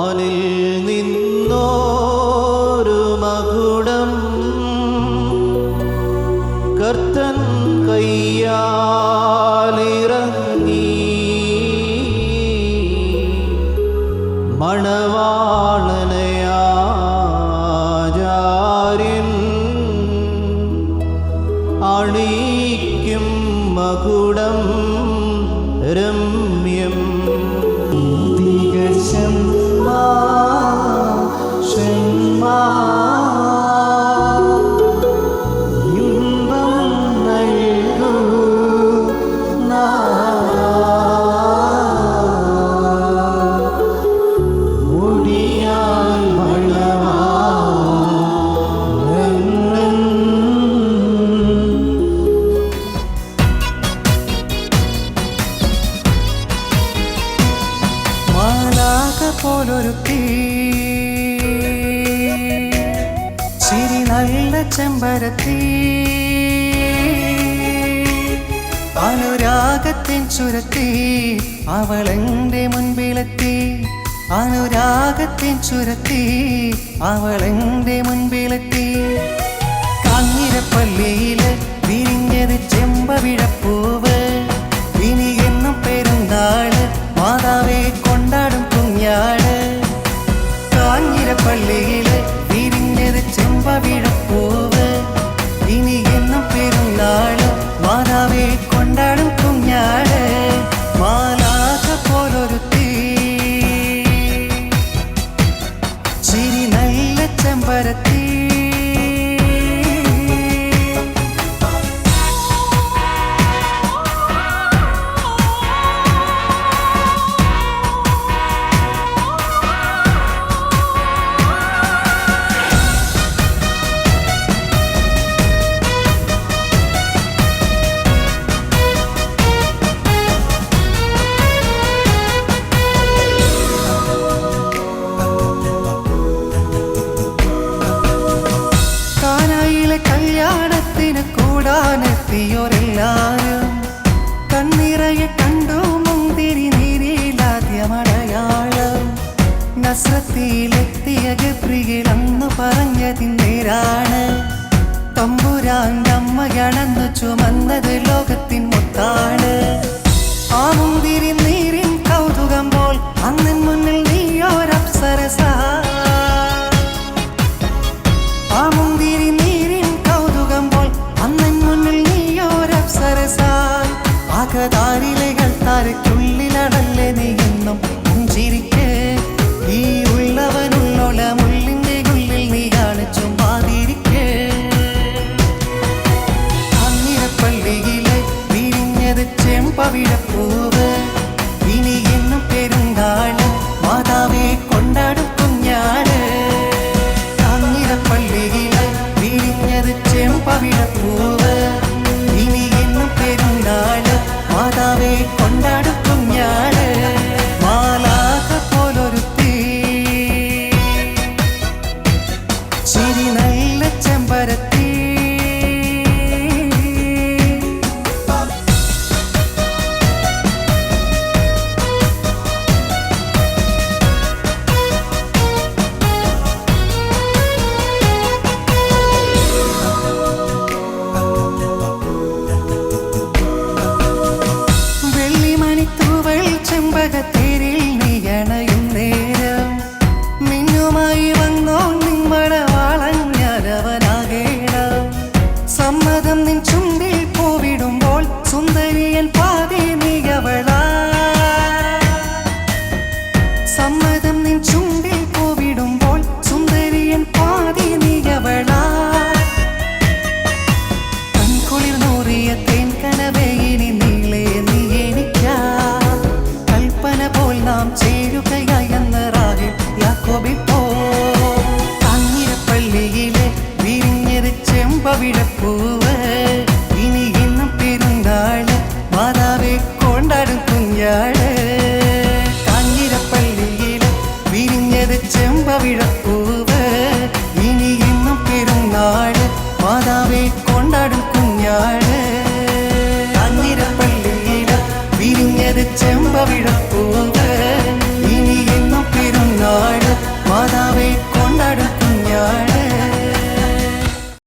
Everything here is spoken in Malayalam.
വാനിൽ നിന്നോരു മകുടം കർത്തൻ കയ്യാലിറങ്ങി മണവാളനയാചാര്യൻ അണിയിക്കും മകുടം രമ്യം പോലൊരുത്തി ചിരി നല്ല ചെമ്പരത്തി അനുരാഗത്തിൻ ചുരത്തി അവളെന്റെ മുൻപിലെത്തി അനുരാഗത്തിൻ ചുരത്തി അവളെന്റെ മുൻപിലെത്തി കാഞ്ഞിരപ്പള്ളിയില് വിരിഞ്ഞത് ചെമ്പവിഴപ്പൂവ് ഇനി എന്നും പെരുന്നാള് മാതാവെ കൊണ്ടാടും കുഞ്ഞാട് കാഞ്ഞിരപ്പള്ളിയില് വിരിഞ്ഞത് ചെമ്പവിഴപ്പൂവ് ഇനി എന്നും പെരുന്നാള് മാതാവെ കൊണ്ടാടും കുഞ്ഞാട് മാലാഖ പോലൊരുത്തി ചിരി നല്ല ചെമ്പരത്തി കല്യാണത്തിന് കൂടാനെത്തിയോരെല്ലാരും കണ്ണിറയെ കണ്ടു മുന്തിരി നീരിലാദ്യമടയാളം നസ്രത്തിയിലെത്തിയ ഗബ്രിയിലെന്ന് പറഞ്ഞതിന്നേരാണ് തമ്പുരാന്റെ അമ്മയണന്നു ചുമന്നത് ലോകത്തിൻ മുത്താണ് ആ മുന്തിരി